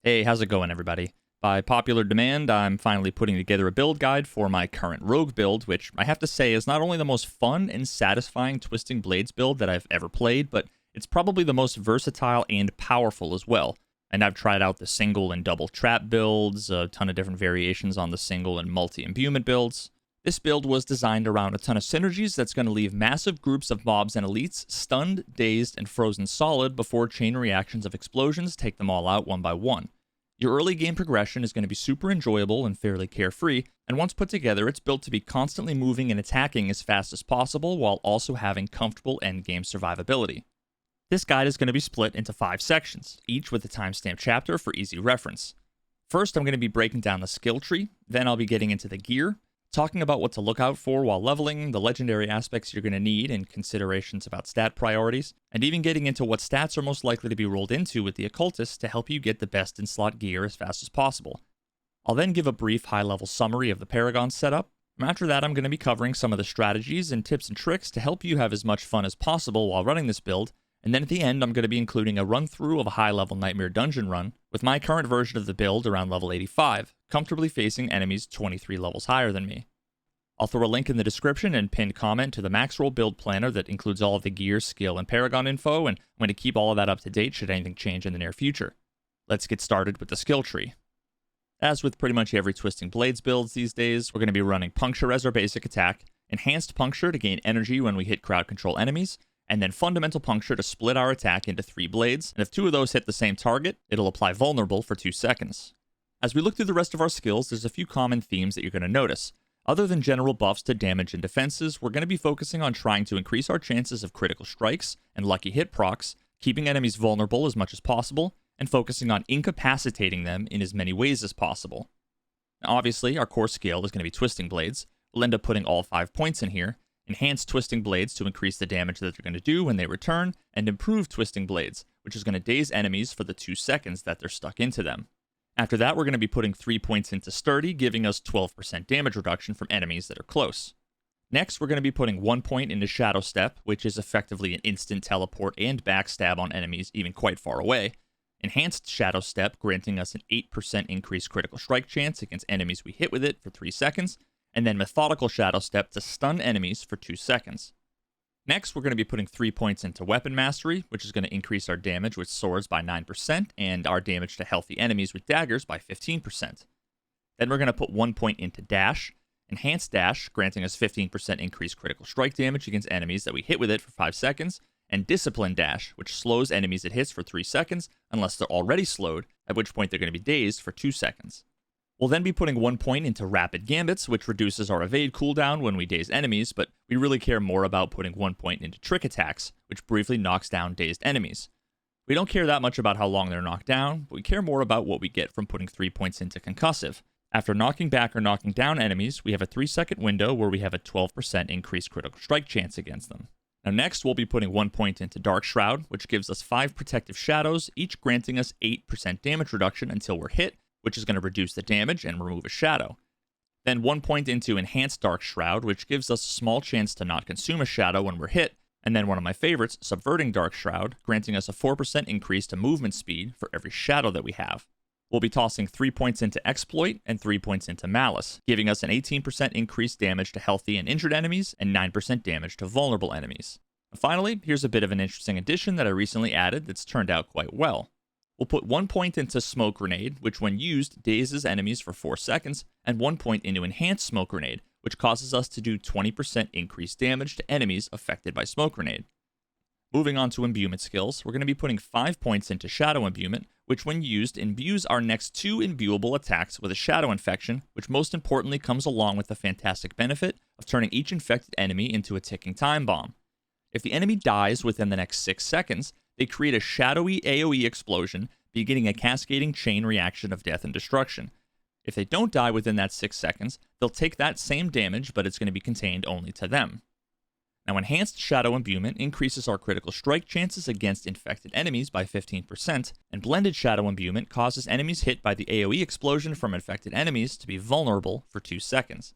Hey, how's it going, everybody? By popular demand, I'm finally putting together a build guide for my current rogue build, which I have to say is not only the most fun and satisfying Twisting Blades build that I've ever played, but it's probably the most versatile and powerful as well. And I've tried out the single and double trap builds, a ton of different variations on the single and multi-imbuement builds. This build was designed around a ton of synergies that's going to leave massive groups of mobs and elites stunned, dazed, and frozen solid before chain reactions of explosions take them all out one by one. Your early game progression is going to be super enjoyable and fairly carefree, and once put together, it's built to be constantly moving and attacking as fast as possible while also having comfortable endgame survivability. This guide is going to be split into 5 sections, each with a timestamp chapter for easy reference. First, I'm going to be breaking down the skill tree, then I'll be getting into the gear, talking about what to look out for while leveling, the legendary aspects you're going to need, and considerations about stat priorities, and even getting into what stats are most likely to be rolled into with the Occultist to help you get the best in-slot gear as fast as possible. I'll then give a brief high-level summary of the Paragon setup. After that, I'm going to be covering some of the strategies and tips and tricks to help you have as much fun as possible while running this build, and then at the end, I'm going to be including a run-through of a high-level Nightmare Dungeon run, with my current version of the build around level 85, comfortably facing enemies 23 levels higher than me. I'll throw a link in the description and pinned comment to the Max Roll build planner that includes all of the gear, skill, and Paragon info, and I'm going to keep all of that up to date should anything change in the near future. Let's get started with the skill tree. As with pretty much every Twisting Blades builds these days, we're going to be running Puncture as our basic attack, Enhanced Puncture to gain energy when we hit crowd control enemies, and then Fundamental Puncture to split our attack into 3 blades, and if 2 of those hit the same target, it'll apply Vulnerable for 2 seconds. As we look through the rest of our skills, there's a few common themes that you're going to notice. Other than general buffs to damage and defenses, we're going to be focusing on trying to increase our chances of critical strikes and lucky hit procs, keeping enemies vulnerable as much as possible, and focusing on incapacitating them in as many ways as possible. Now, obviously, our core skill is going to be Twisting Blades. We'll end up putting all 5 points in here. Enhance Twisting Blades to increase the damage that they're going to do when they return, and Improve Twisting Blades, which is going to daze enemies for the 2 seconds that they're stuck into them. After that, we're going to be putting 3 points into Sturdy, giving us 12% damage reduction from enemies that are close. Next, we're going to be putting 1 point into Shadow Step, which is effectively an instant teleport and backstab on enemies even quite far away. Enhanced Shadow Step, granting us an 8% increased critical strike chance against enemies we hit with it for 3 seconds, and then Methodical Shadow Step to stun enemies for 2 seconds. Next, we're going to be putting 3 points into Weapon Mastery, which is going to increase our damage with swords by 9% and our damage to healthy enemies with daggers by 15%. Then we're going to put 1 point into Dash, Enhanced Dash, granting us 15% increased critical strike damage against enemies that we hit with it for 5 seconds, and Discipline Dash, which slows enemies it hits for 3 seconds unless they're already slowed, at which point they're going to be dazed for 2 seconds. We'll then be putting 1 point into Rapid Gambits, which reduces our evade cooldown when we daze enemies, but we really care more about putting 1 point into Trick Attacks, which briefly knocks down dazed enemies. We don't care that much about how long they're knocked down, but we care more about what we get from putting 3 points into Concussive. After knocking back or knocking down enemies, we have a 3-second window where we have a 12% increased critical strike chance against them. Now next, we'll be putting 1 point into Dark Shroud, which gives us 5 protective shadows, each granting us 8% damage reduction until we're hit, which is going to reduce the damage and remove a shadow. Then 1 point into Enhanced Dark Shroud, which gives us a small chance to not consume a shadow when we're hit, and then one of my favorites, Subverting Dark Shroud, granting us a 4% increase to movement speed for every shadow that we have. We'll be tossing 3 points into Exploit and 3 points into Malice, giving us an 18% increased damage to healthy and injured enemies and 9% damage to vulnerable enemies. And finally, here's a bit of an interesting addition that I recently added that's turned out quite well. We'll put 1 point into Smoke Grenade, which when used, dazes enemies for 4 seconds, and 1 point into Enhanced Smoke Grenade, which causes us to do 20% increased damage to enemies affected by Smoke Grenade. Moving on to Imbuement skills, we're going to be putting 5 points into Shadow Imbuement, which when used, imbues our next 2 imbuable attacks with a Shadow Infection, which most importantly comes along with the fantastic benefit of turning each infected enemy into a ticking time bomb. If the enemy dies within the next 6 seconds, they create a shadowy AoE explosion, beginning a cascading chain reaction of death and destruction. If they don't die within that 6 seconds, they'll take that same damage, but it's going to be contained only to them. Now, Enhanced Shadow Imbuement increases our critical strike chances against infected enemies by 15%, and Blended Shadow Imbuement causes enemies hit by the AoE explosion from infected enemies to be vulnerable for 2 seconds.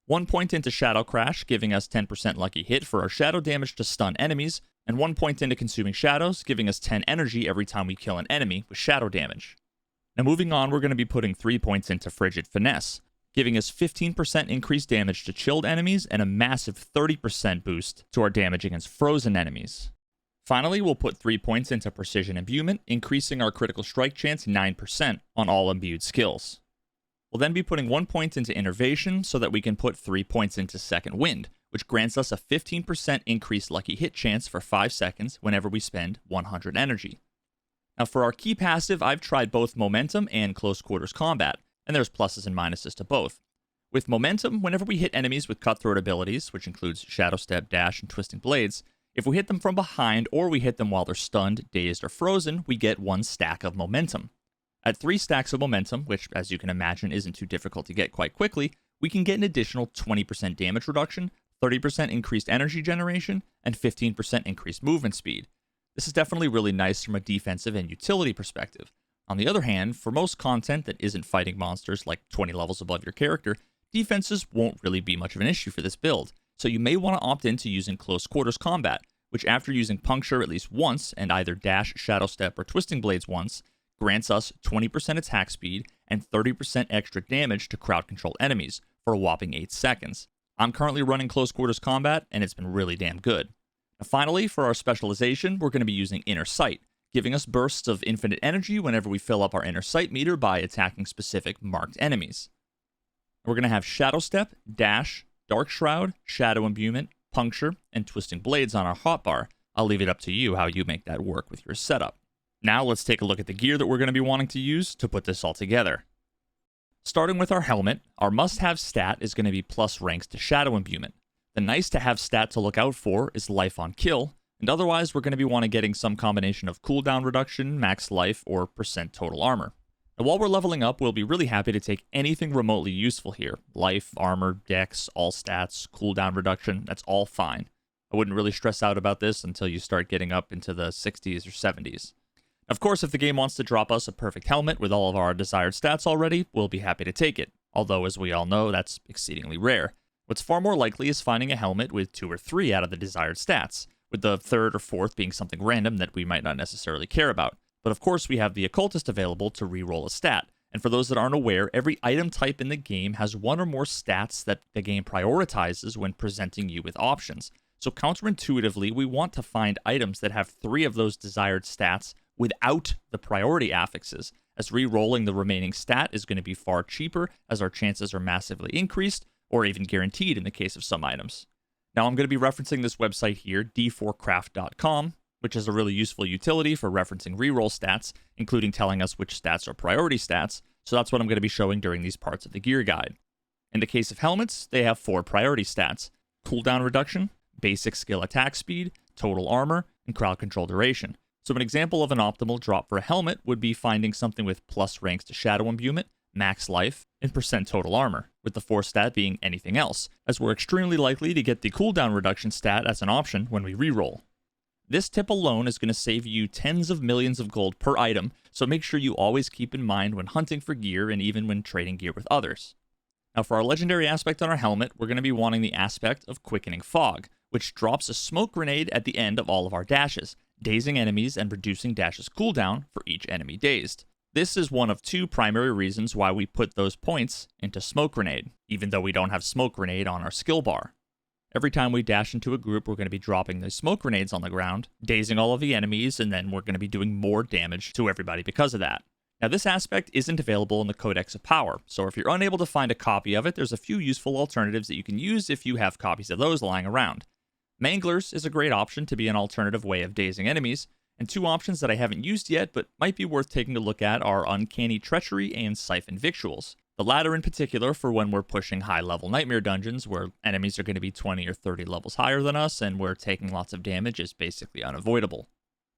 1 point into Shadow Crash, giving us 10% lucky hit for our shadow damage to stun enemies, and 1 point into Consuming Shadows, giving us 10 energy every time we kill an enemy with shadow damage. Now moving on, we're going to be putting 3 points into Frigid Finesse, giving us 15% increased damage to chilled enemies and a massive 30% boost to our damage against frozen enemies. Finally, we'll put 3 points into Precision Imbuement, increasing our critical strike chance 9% on all imbued skills. We'll then be putting 1 point into Innervation so that we can put 3 points into Second Wind, which grants us a 15% increased lucky hit chance for 5 seconds whenever we spend 100 energy. Now for our key passive, I've tried both Momentum and Close Quarters Combat, and there's pluses and minuses to both. With Momentum, whenever we hit enemies with Cutthroat abilities, which includes Shadow Step, Dash, and Twisting Blades, if we hit them from behind or we hit them while they're stunned, dazed, or frozen, we get 1 stack of Momentum. At 3 stacks of Momentum, which as you can imagine isn't too difficult to get quite quickly, we can get an additional 20% damage reduction, 30% increased energy generation, and 15% increased movement speed. This is definitely really nice from a defensive and utility perspective. On the other hand, for most content that isn't fighting monsters like 20 levels above your character, defenses won't really be much of an issue for this build, so you may want to opt into using Close Quarters Combat, which after using Puncture at least once and either Dash, Shadow Step, or Twisting Blades once, grants us 20% attack speed and 30% extra damage to crowd-controlled enemies for a whopping 8 seconds. I'm currently running Close Quarters Combat, and it's been really damn good. Now finally, for our specialization, we're going to be using Inner Sight, giving us bursts of infinite energy whenever we fill up our Inner Sight meter by attacking specific marked enemies. We're going to have Shadow Step, Dash, Dark Shroud, Shadow Imbuement, Puncture, and Twisting Blades on our hotbar. I'll leave it up to you how you make that work with your setup. Now let's take a look at the gear that we're going to be wanting to use to put this all together. Starting with our helmet, our must-have stat is going to be plus ranks to Shadow Imbuement. The nice-to-have stat to look out for is Life on Kill, and otherwise we're going to be wanting getting some combination of cooldown reduction, max life, or % total armor. Now while we're leveling up, we'll be really happy to take anything remotely useful here. Life, armor, dex, all stats, cooldown reduction, that's all fine. I wouldn't really stress out about this until you start getting up into the 60s or 70s. Of course, if the game wants to drop us a perfect helmet with all of our desired stats already, we'll be happy to take it. Although, as we all know, that's exceedingly rare. What's far more likely is finding a helmet with 2 or 3 out of the desired stats, with the 3rd or 4th being something random that we might not necessarily care about. But of course, we have the Occultist available to reroll a stat. And for those that aren't aware, every item type in the game has 1 or more stats that the game prioritizes when presenting you with options. So counterintuitively, we want to find items that have 3 of those desired stats without the priority affixes, as re-rolling the remaining stat is going to be far cheaper as our chances are massively increased, or even guaranteed in the case of some items. Now I'm going to be referencing this website here, d4craft.com, which is a really useful utility for referencing reroll stats, including telling us which stats are priority stats, so that's what I'm going to be showing during these parts of the gear guide. In the case of helmets, they have 4 priority stats: cooldown reduction, basic skill attack speed, total armor, and crowd control duration. So an example of an optimal drop for a helmet would be finding something with plus ranks to Shadow Imbuement, max life, and % total armor, with the 4th stat being anything else, as we're extremely likely to get the cooldown reduction stat as an option when we reroll. This tip alone is going to save you tens of millions of gold per item, so make sure you always keep in mind when hunting for gear and even when trading gear with others. Now for our legendary aspect on our helmet, we're going to be wanting the aspect of Quickening Fog, which drops a smoke grenade at the end of all of our dashes, dazing enemies and reducing Dash's cooldown for each enemy dazed. This is one of 2 primary reasons why we put those points into Smoke Grenade, even though we don't have Smoke Grenade on our skill bar. Every time we dash into a group, we're going to be dropping the smoke grenades on the ground, dazing all of the enemies, and then we're going to be doing more damage to everybody because of that. Now this aspect isn't available in the Codex of Power, so if you're unable to find a copy of it, there's a few useful alternatives that you can use if you have copies of those lying around. Manglers is a great option to be an alternative way of dazing enemies, and 2 options that I haven't used yet but might be worth taking a look at are Uncanny Treachery and Siphon Victuals. The latter in particular for when we're pushing high-level nightmare dungeons where enemies are going to be 20 or 30 levels higher than us and where taking lots of damage is basically unavoidable.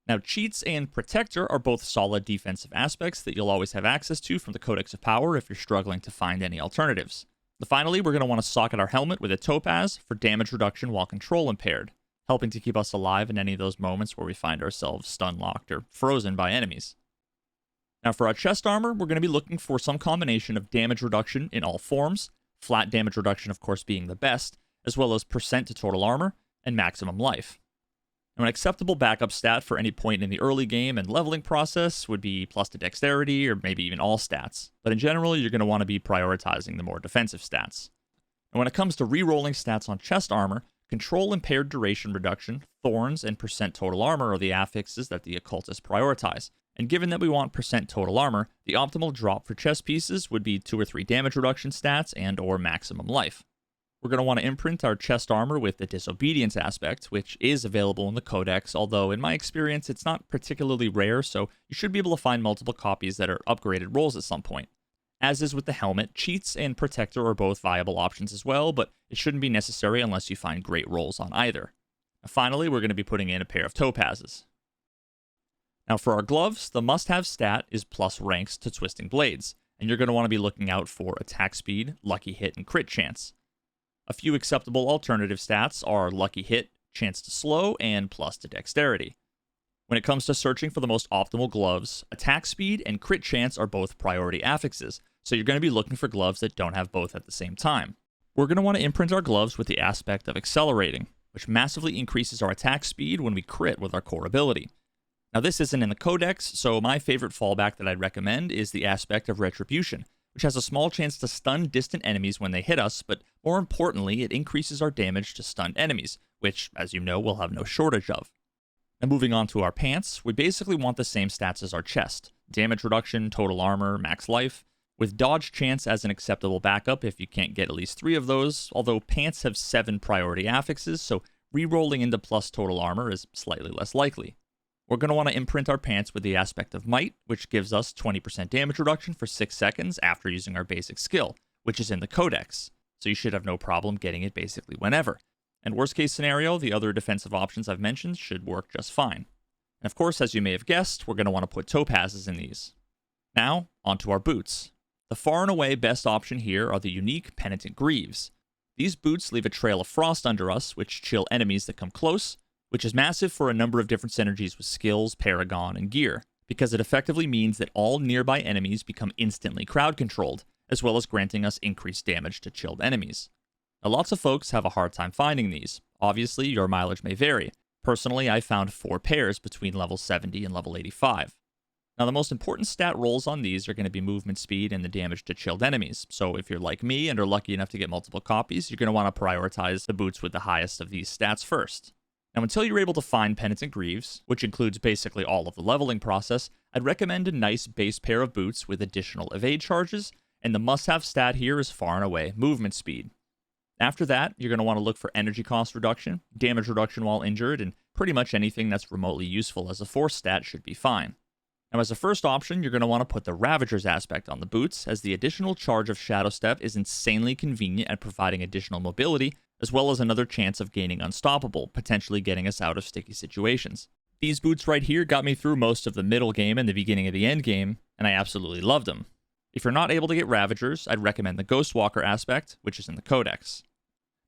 Now, Cheats and Protector are both solid defensive aspects that you'll always have access to from the Codex of Power if you're struggling to find any alternatives. Finally, we're going to want to socket our helmet with a Topaz for damage reduction while control impaired, helping to keep us alive in any of those moments where we find ourselves stun-locked or frozen by enemies. Now for our chest armor, we're going to be looking for some combination of damage reduction in all forms, flat damage reduction of course being the best, as well as % to total armor, and maximum life. Now, an acceptable backup stat for any point in the early game and leveling process would be plus to dexterity or maybe even all stats, but in general, you're going to want to be prioritizing the more defensive stats. And when it comes to rerolling stats on chest armor, control impaired duration reduction, thorns, and percent total armor are the affixes that the Occultist prioritize. And given that we want percent total armor, the optimal drop for chest pieces would be 2 or 3 damage reduction stats and or maximum life. We're going to want to imprint our chest armor with the disobedience aspect, which is available in the Codex, although in my experience it's not particularly rare, so you should be able to find multiple copies that are upgraded rolls at some point. As is with the helmet, cheats and protector are both viable options as well, but it shouldn't be necessary unless you find great rolls on either. And finally, we're going to be putting in a pair of topazes. Now for our gloves, the must-have stat is plus ranks to twisting blades, and you're going to want to be looking out for attack speed, lucky hit, and crit chance. A few acceptable alternative stats are lucky hit, chance to slow, and plus to dexterity. When it comes to searching for the most optimal gloves, attack speed and crit chance are both priority affixes, so you're going to be looking for gloves that don't have both at the same time. We're going to want to imprint our gloves with the aspect of accelerating, which massively increases our attack speed when we crit with our core ability. Now this isn't in the Codex, so my favorite fallback that I'd recommend is the aspect of retribution, which has a small chance to stun distant enemies when they hit us, but more importantly, it increases our damage to stunned enemies, which, as you know, we'll have no shortage of. Now moving on to our pants, we basically want the same stats as our chest: damage reduction, total armor, max life, with dodge chance as an acceptable backup if you can't get at least 3 of those, although pants have 7 priority affixes, so re-rolling into plus total armor is slightly less likely. We're going to want to imprint our pants with the aspect of might, which gives us 20% damage reduction for 6 seconds after using our basic skill, which is in the Codex, so you should have no problem getting it basically whenever. And worst case scenario, the other defensive options I've mentioned should work just fine. And of course, as you may have guessed, we're going to want to put topazes in these. Now, onto our boots. The far and away best option here are the unique Penitent Greaves. These boots leave a trail of frost under us, which chill enemies that come close, which is massive for a number of different synergies with skills, Paragon, and gear, because it effectively means that all nearby enemies become instantly crowd-controlled, as well as granting us increased damage to chilled enemies. Now, lots of folks have a hard time finding these. Obviously, your mileage may vary. Personally, I found 4 pairs between level 70 and level 85. Now, the most important stat rolls on these are going to be movement speed and the damage to chilled enemies, so if you're like me and are lucky enough to get multiple copies, you're going to want to prioritize the boots with the highest of these stats first. Now, until you're able to find Penitent Greaves, which includes basically all of the leveling process, I'd recommend a nice base pair of boots with additional evade charges, and the must-have stat here is far and away movement speed. After that, you're going to want to look for energy cost reduction, damage reduction while injured, and pretty much anything that's remotely useful as a force stat should be fine. Now, as a first option, you're going to want to put the Ravager's aspect on the boots, as the additional charge of Shadow Step is insanely convenient at providing additional mobility, as well as another chance of gaining Unstoppable, potentially getting us out of sticky situations. These boots right here got me through most of the middle game and the beginning of the end game, and I absolutely loved them. If you're not able to get Ravagers, I'd recommend the Ghostwalker aspect, which is in the Codex.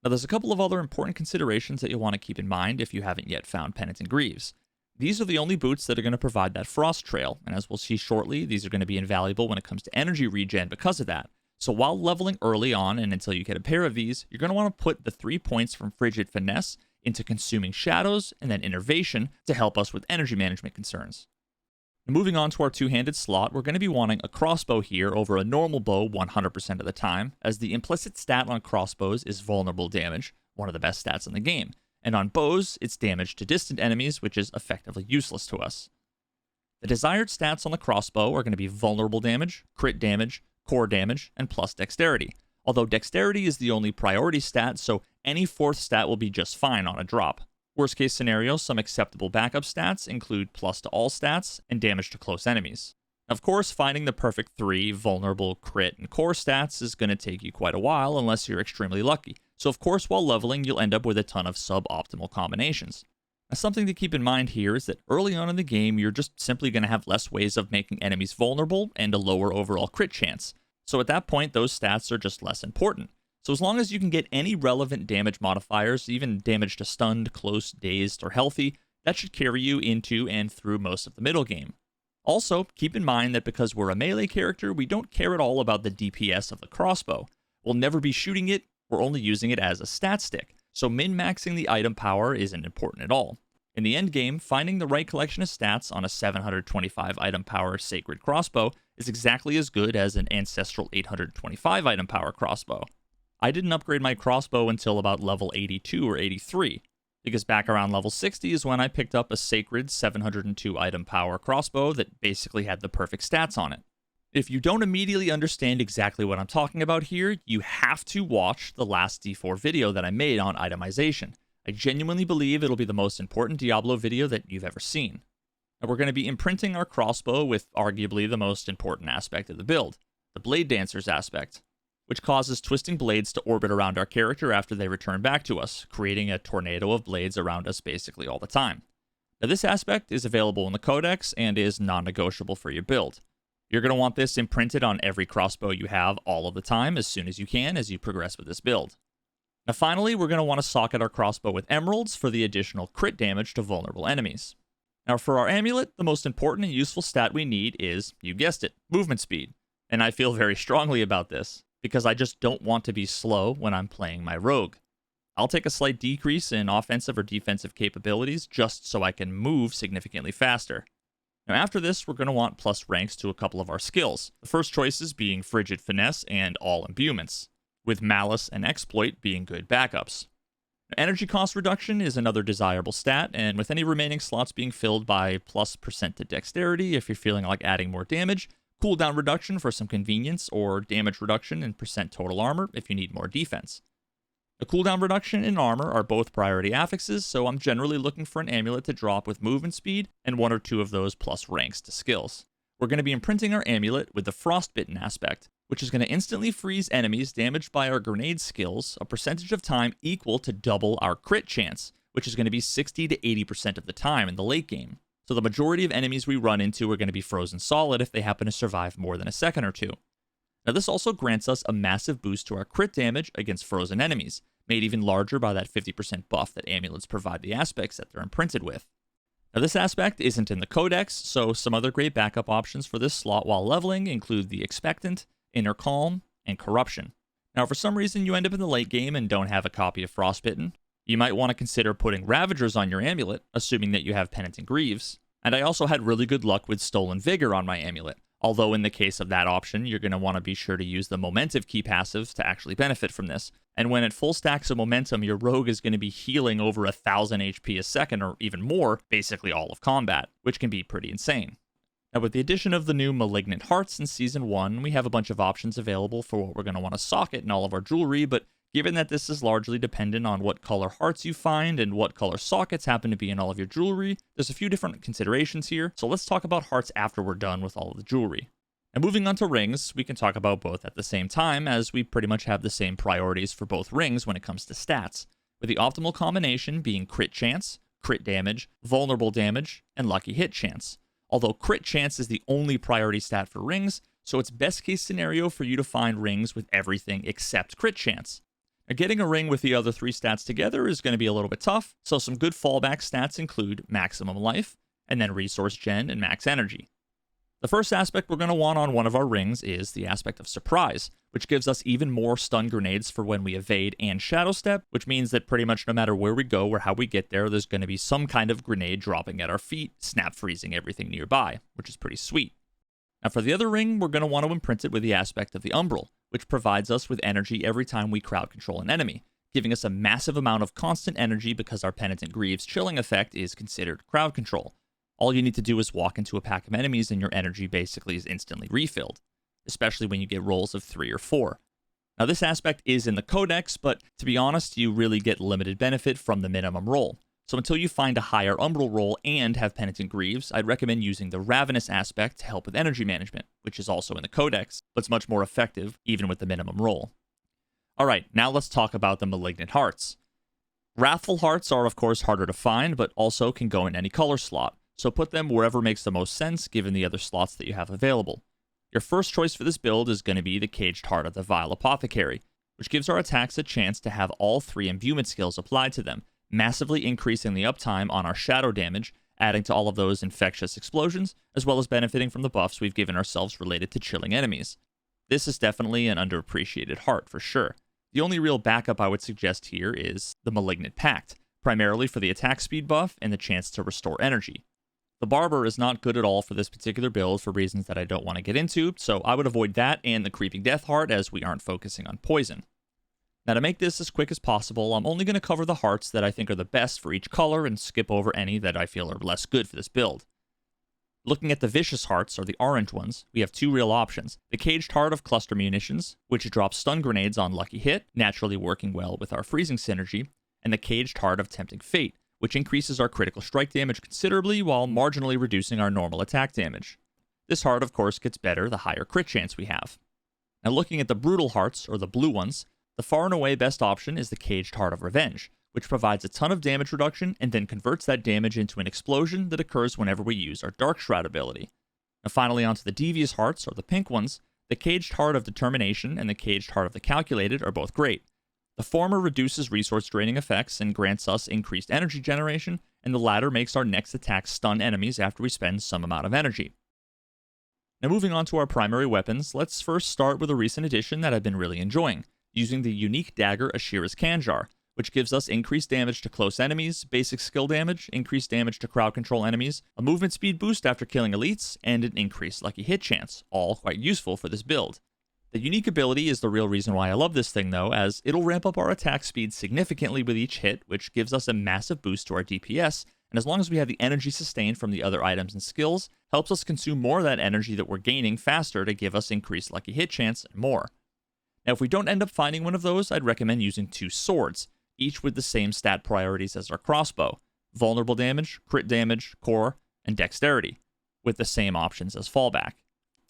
Now, there's a couple of other important considerations that you'll want to keep in mind if you haven't yet found Penitent Greaves. These are the only boots that are going to provide that frost trail, and as we'll see shortly, these are going to be invaluable when it comes to energy regen because of that. So while leveling early on and until you get a pair of these, you're going to want to put the 3 points from Frigid Finesse into Consuming Shadows and then Innervation to help us with energy management concerns. Moving on to our two-handed slot, we're going to be wanting a crossbow here over a normal bow 100% of the time, as the implicit stat on crossbows is vulnerable damage, one of the best stats in the game, and on bows, it's damage to distant enemies, which is effectively useless to us. The desired stats on the crossbow are going to be vulnerable damage, crit damage, core damage, and plus dexterity, although dexterity is the only priority stat, so any 4th stat will be just fine on a drop. Worst case scenario, some acceptable backup stats include plus to all stats and damage to close enemies. Of course, finding the perfect 3 vulnerable, crit, and core stats is going to take you quite a while unless you're extremely lucky, so of course while leveling you'll end up with a ton of suboptimal combinations. Now, something to keep in mind here is that early on in the game you're just simply going to have less ways of making enemies vulnerable and a lower overall crit chance, so at that point those stats are just less important. So as long as you can get any relevant damage modifiers, even damage to stunned, close, dazed, or healthy, that should carry you into and through most of the middle game. Also, keep in mind that because we're a melee character, we don't care at all about the DPS of the crossbow. We'll never be shooting it, we're only using it as a stat stick, so min-maxing the item power isn't important at all. In the endgame, finding the right collection of stats on a 725 item power sacred crossbow is exactly as good as an ancestral 825 item power crossbow. I didn't upgrade my crossbow until about level 82 or 83, because back around level 60 is when I picked up a sacred 702 item power crossbow that basically had the perfect stats on it. If you don't immediately understand exactly what I'm talking about here, you have to watch the last D4 video that I made on itemization. I genuinely believe it'll be the most important Diablo video that you've ever seen. Now we're going to be imprinting our crossbow with arguably the most important aspect of the build, the Blade Dancers aspect, which causes twisting blades to orbit around our character after they return back to us, creating a tornado of blades around us basically all the time. Now this aspect is available in the Codex and is non-negotiable for your build. You're going to want this imprinted on every crossbow you have all of the time as soon as you can as you progress with this build. Now finally, we're going to want to socket our crossbow with emeralds for the additional crit damage to vulnerable enemies. Now for our amulet, the most important and useful stat we need is, you guessed it, movement speed. And I feel very strongly about this, because I just don't want to be slow when I'm playing my rogue. I'll take a slight decrease in offensive or defensive capabilities just so I can move significantly faster. Now after this, we're going to want plus ranks to a couple of our skills, the first choices being Frigid Finesse and All Imbuements, with Malice and Exploit being good backups. Now, energy cost reduction is another desirable stat, and with any remaining slots being filled by plus % to Dexterity if you're feeling like adding more damage, cooldown reduction for some convenience, or damage reduction in % total armor if you need more defense. The cooldown reduction and armor are both priority affixes, so I'm generally looking for an amulet to drop with movement speed and one or two of those plus ranks to skills. We're going to be imprinting our amulet with the Frostbitten aspect, which is going to instantly freeze enemies damaged by our grenade skills a percentage of time equal to double our crit chance, which is going to be 60 to 80% of the time in the late game. So the majority of enemies we run into are going to be frozen solid if they happen to survive more than a second or two. Now this also grants us a massive boost to our crit damage against frozen enemies, made even larger by that 50% buff that amulets provide the aspects that they're imprinted with. Now this aspect isn't in the Codex, so some other great backup options for this slot while leveling include the Expectant, Inner Calm, and Corruption. Now if for some reason you end up in the late game and don't have a copy of Frostbitten, you might want to consider putting Ravagers on your amulet, assuming that you have Penitent Greaves. And I also had really good luck with Stolen Vigor on my amulet, although in the case of that option, you're going to want to be sure to use the Momentive key passives to actually benefit from this. And when at full stacks of momentum, your rogue is going to be healing over 1,000 HP a second or even more, basically all of combat, which can be pretty insane. Now with the addition of the new Malignant Hearts in Season 1, we have a bunch of options available for what we're going to want to socket in all of our jewelry, but given that this is largely dependent on what color hearts you find and what color sockets happen to be in all of your jewelry, there's a few different considerations here, so let's talk about hearts after we're done with all of the jewelry. And moving on to rings, we can talk about both at the same time, as we pretty much have the same priorities for both rings when it comes to stats, with the optimal combination being crit chance, crit damage, vulnerable damage, and lucky hit chance. Although crit chance is the only priority stat for rings, so it's best case scenario for you to find rings with everything except crit chance. Now, getting a ring with the other three stats together is going to be a little bit tough, so some good fallback stats include maximum life, and then resource gen and max energy. The first aspect we're going to want on one of our rings is the aspect of surprise, which gives us even more stun grenades for when we evade and shadow step, which means that pretty much no matter where we go or how we get there, there's going to be some kind of grenade dropping at our feet, snap freezing everything nearby, which is pretty sweet. Now for the other ring, we're going to want to imprint it with the aspect of the Umbral, which provides us with energy every time we crowd control an enemy, giving us a massive amount of constant energy because our Penitent Greaves chilling effect is considered crowd control. All you need to do is walk into a pack of enemies and your energy basically is instantly refilled, especially when you get rolls of 3 or 4. Now this aspect is in the Codex, but to be honest, you really get limited benefit from the minimum roll. So until you find a higher Umbral roll and have Penitent Greaves, I'd recommend using the Ravenous aspect to help with energy management, which is also in the Codex, but it's much more effective even with the minimum roll. Alright, now let's talk about the Malignant Hearts. Wrathful Hearts are of course harder to find, but also can go in any color slot, so put them wherever makes the most sense given the other slots that you have available. Your first choice for this build is going to be the Caged Heart of the Vile Apothecary, which gives our attacks a chance to have all 3 imbuement skills applied to them, massively increasing the uptime on our shadow damage, adding to all of those infectious explosions, as well as benefiting from the buffs we've given ourselves related to chilling enemies. This is definitely an underappreciated heart for sure. The only real backup I would suggest here is the Malignant Pact, primarily for the attack speed buff and the chance to restore energy. The Barber is not good at all for this particular build for reasons that I don't want to get into, so I would avoid that and the Creeping Death Heart as we aren't focusing on poison. Now to make this as quick as possible, I'm only going to cover the hearts that I think are the best for each color and skip over any that I feel are less good for this build. Looking at the Vicious Hearts, or the orange ones, we have two real options. The Caged Heart of Cluster Munitions, which drops stun grenades on lucky hit, naturally working well with our freezing synergy, and the Caged Heart of Tempting Fate, which increases our critical strike damage considerably while marginally reducing our normal attack damage. This heart, of course, gets better the higher crit chance we have. Now looking at the Brutal Hearts, or the blue ones, the far and away best option is the Caged Heart of Revenge, which provides a ton of damage reduction and then converts that damage into an explosion that occurs whenever we use our Dark Shroud ability. Now finally onto the Devious Hearts, or the pink ones, the Caged Heart of Determination and the Caged Heart of the Calculated are both great. The former reduces resource draining effects and grants us increased energy generation, and the latter makes our next attack stun enemies after we spend some amount of energy. Now moving on to our primary weapons, let's first start with a recent addition that I've been really enjoying, using the unique dagger Ashira's Kanjar, which gives us increased damage to close enemies, basic skill damage, increased damage to crowd control enemies, a movement speed boost after killing elites, and an increased lucky hit chance, all quite useful for this build. The unique ability is the real reason why I love this thing though, as it'll ramp up our attack speed significantly with each hit, which gives us a massive boost to our DPS, and as long as we have the energy sustained from the other items and skills, helps us consume more of that energy that we're gaining faster to give us increased lucky hit chance and more. Now if we don't end up finding one of those, I'd recommend using two swords, each with the same stat priorities as our crossbow: vulnerable damage, crit damage, core, and dexterity, with the same options as fallback.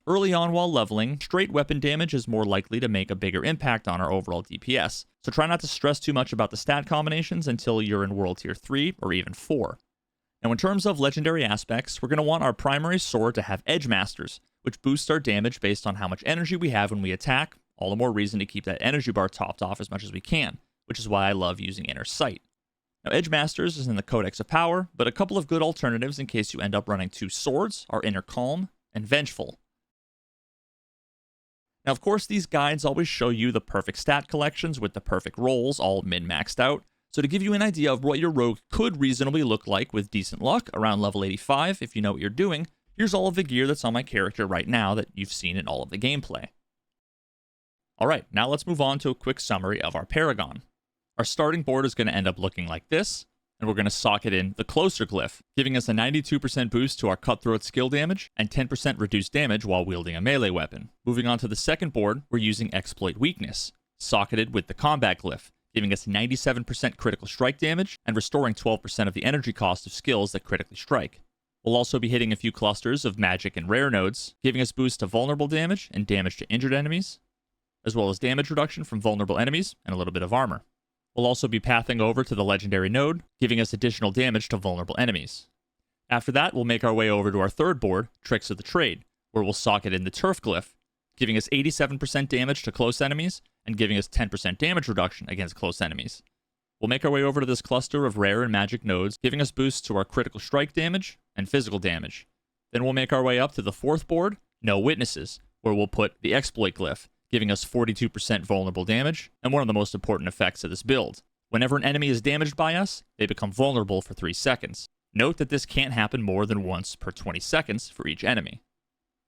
Early on while leveling, straight weapon damage is more likely to make a bigger impact on our overall DPS, so try not to stress too much about the stat combinations until you're in World Tier 3 or even 4. Now in terms of legendary aspects, we're going to want our primary sword to have Edge Masters, which boosts our damage based on how much energy we have when we attack, all the more reason to keep that energy bar topped off as much as we can, which is why I love using Inner Sight. Now Edge Masters is in the Codex of Power, but a couple of good alternatives in case you end up running two swords are Inner Calm and Vengeful. Now, of course, these guides always show you the perfect stat collections with the perfect rolls all min-maxed out, so to give you an idea of what your rogue could reasonably look like with decent luck around level 85 if you know what you're doing, here's all of the gear that's on my character right now that you've seen in all of the gameplay. Alright, now let's move on to a quick summary of our Paragon. Our starting board is going to end up looking like this, and we're going to socket in the Closer glyph, giving us a 92% boost to our Cutthroat skill damage and 10% reduced damage while wielding a melee weapon. Moving on to the second board, we're using Exploit Weakness, socketed with the Combat glyph, giving us 97% critical strike damage and restoring 12% of the energy cost of skills that critically strike. We'll also be hitting a few clusters of magic and rare nodes, giving us boost to vulnerable damage and damage to injured enemies, as well as damage reduction from vulnerable enemies and a little bit of armor. We'll also be pathing over to the legendary node, giving us additional damage to vulnerable enemies. After that, we'll make our way over to our third board, Tricks of the Trade, where we'll socket in the Turf glyph, giving us 87% damage to close enemies and giving us 10% damage reduction against close enemies. We'll make our way over to this cluster of rare and magic nodes, giving us boosts to our critical strike damage and physical damage. Then we'll make our way up to the fourth board, No Witnesses, where we'll put the Exploit glyph, giving us 42% vulnerable damage, and one of the most important effects of this build. Whenever an enemy is damaged by us, they become vulnerable for 3 seconds. Note that this can't happen more than once per 20 seconds for each enemy.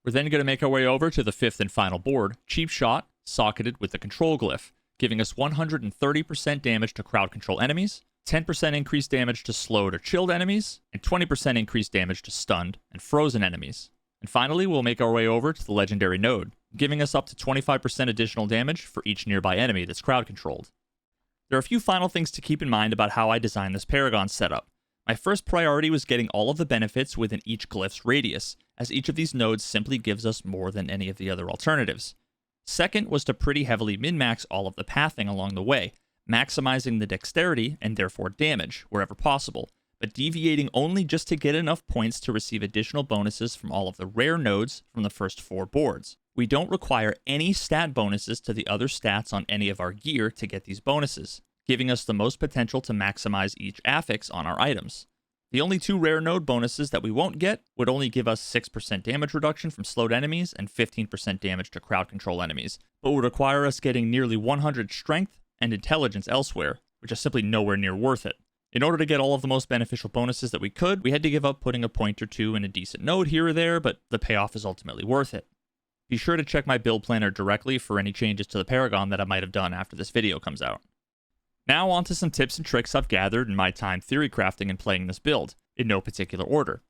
We're then going to make our way over to the fifth and final board, Cheap Shot, socketed with the Control glyph, giving us 130% damage to crowd control enemies, 10% increased damage to slowed or chilled enemies, and 20% increased damage to stunned and frozen enemies. And finally, we'll make our way over to the legendary node, giving us up to 25% additional damage for each nearby enemy that's crowd controlled. There are a few final things to keep in mind about how I designed this Paragon setup. My first priority was getting all of the benefits within each glyph's radius, as each of these nodes simply gives us more than any of the other alternatives. Second was to pretty heavily min-max all of the pathing along the way, maximizing the dexterity and therefore damage wherever possible, but deviating only just to get enough points to receive additional bonuses from all of the rare nodes from the first 4 boards. We don't require any stat bonuses to the other stats on any of our gear to get these bonuses, giving us the most potential to maximize each affix on our items. The only 2 rare node bonuses that we won't get would only give us 6% damage reduction from slowed enemies and 15% damage to crowd control enemies, but would require us getting nearly 100 strength and intelligence elsewhere, which is simply nowhere near worth it. In order to get all of the most beneficial bonuses that we could, we had to give up putting a point or two in a decent node here or there, but the payoff is ultimately worth it. Be sure to check my build planner directly for any changes to the Paragon that I might have done after this video comes out. Now on to some tips and tricks I've gathered in my time theory crafting and playing this build, in no particular order.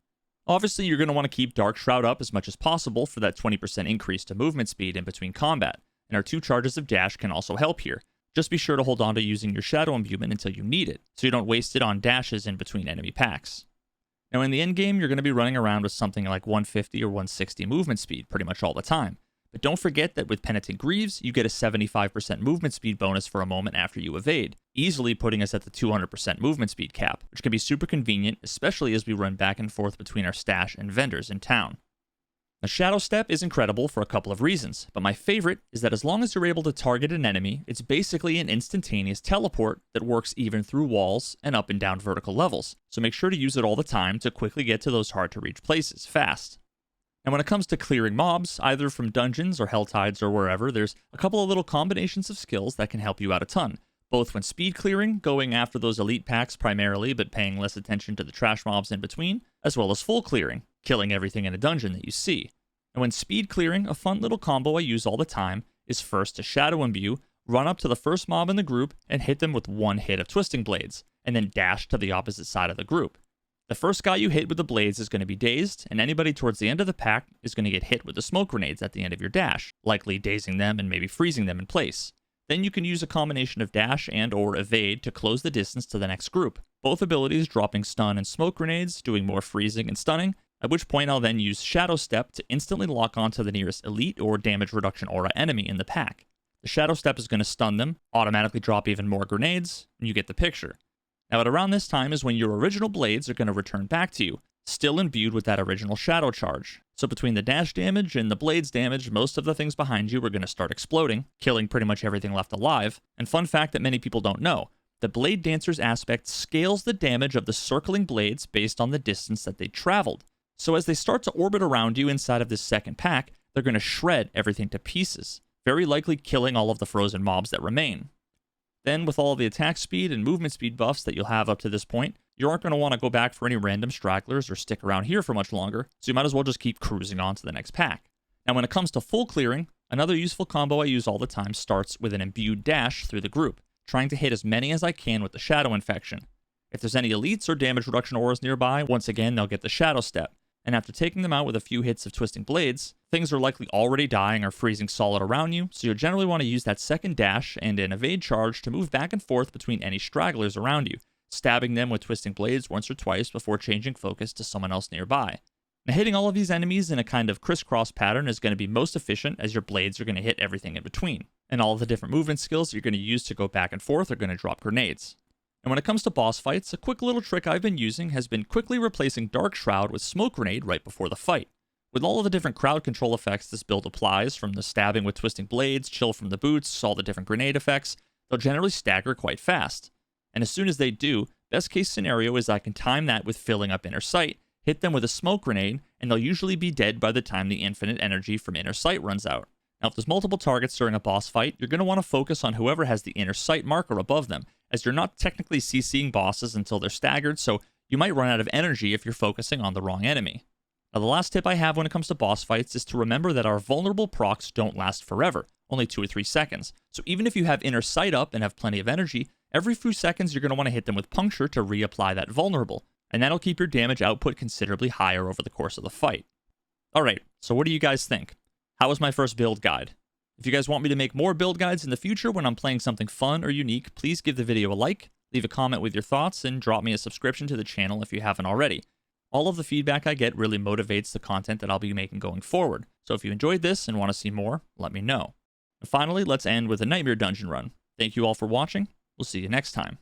Obviously, you're going to want to keep Dark Shroud up as much as possible for that 20% increase to movement speed in between combat, and our 2 charges of dash can also help here. Just be sure to hold on to using your Shadow Imbuement until you need it, so you don't waste it on dashes in between enemy packs. Now in the endgame, you're going to be running around with something like 150 or 160 movement speed pretty much all the time. But don't forget that with Penitent Greaves, you get a 75% movement speed bonus for a moment after you evade, easily putting us at the 200% movement speed cap, which can be super convenient, especially as we run back and forth between our stash and vendors in town. A Shadow Step is incredible for a couple of reasons, but my favorite is that as long as you're able to target an enemy, it's basically an instantaneous teleport that works even through walls and up and down vertical levels, so make sure to use it all the time to quickly get to those hard to reach places fast. And when it comes to clearing mobs, either from dungeons or Helltides or wherever, there's a couple of little combinations of skills that can help you out a ton, both when speed clearing, going after those elite packs primarily but paying less attention to the trash mobs in between, as well as full clearing, killing everything in a dungeon that you see. And when speed clearing, a fun little combo I use all the time is first to Shadow Imbue, run up to the first mob in the group and hit them with one hit of Twisting Blades, and then dash to the opposite side of the group. The first guy you hit with the blades is going to be dazed, and anybody towards the end of the pack is going to get hit with the smoke grenades at the end of your dash, likely dazing them and maybe freezing them in place. Then you can use a combination of dash and or evade to close the distance to the next group, both abilities dropping stun and smoke grenades, doing more freezing and stunning, at which point I'll then use Shadow Step to instantly lock onto the nearest elite or damage reduction aura enemy in the pack. The Shadow Step is going to stun them, automatically drop even more grenades, and you get the picture. Now at around this time is when your original blades are going to return back to you, still imbued with that original shadow charge. So between the dash damage and the blades damage, most of the things behind you are going to start exploding, killing pretty much everything left alive. And fun fact that many people don't know, the Blade Dancer's aspect scales the damage of the circling blades based on the distance that they traveled. So as they start to orbit around you inside of this second pack, they're going to shred everything to pieces, very likely killing all of the frozen mobs that remain. Then, with all the attack speed and movement speed buffs that you'll have up to this point, you aren't going to want to go back for any random stragglers or stick around here for much longer, so you might as well just keep cruising on to the next pack. Now, when it comes to full clearing, another useful combo I use all the time starts with an imbued dash through the group, trying to hit as many as I can with the Shadow Infection. If there's any elites or damage reduction auras nearby, once again they'll get the Shadow Step, and after taking them out with a few hits of Twisting Blades, things are likely already dying or freezing solid around you, so you'll generally want to use that second dash and an evade charge to move back and forth between any stragglers around you, stabbing them with Twisting Blades once or twice before changing focus to someone else nearby. Now hitting all of these enemies in a kind of crisscross pattern is going to be most efficient as your blades are going to hit everything in between, and all of the different movement skills you're going to use to go back and forth are going to drop grenades. And when it comes to boss fights, a quick little trick I've been using has been quickly replacing Dark Shroud with Smoke Grenade right before the fight. With all of the different crowd control effects this build applies, from the stabbing with Twisting Blades, chill from the boots, all the different grenade effects, they'll generally stagger quite fast. And as soon as they do, best case scenario is I can time that with filling up Inner Sight, hit them with a Smoke Grenade, and they'll usually be dead by the time the infinite energy from Inner Sight runs out. Now, if there's multiple targets during a boss fight, you're going to want to focus on whoever has the Inner Sight marker above them, as you're not technically CCing bosses until they're staggered, so you might run out of energy if you're focusing on the wrong enemy. Now, the last tip I have when it comes to boss fights is to remember that our vulnerable procs don't last forever, only 2 or 3 seconds. So even if you have Inner Sight up and have plenty of energy, every few seconds you're going to want to hit them with Puncture to reapply that vulnerable, and that'll keep your damage output considerably higher over the course of the fight. Alright, so what do you guys think? How was my first build guide? If you guys want me to make more build guides in the future when I'm playing something fun or unique, please give the video a like, leave a comment with your thoughts, and drop me a subscription to the channel if you haven't already. All of the feedback I get really motivates the content that I'll be making going forward, so if you enjoyed this and want to see more, let me know. And finally, let's end with a Nightmare Dungeon run. Thank you all for watching. We'll see you next time.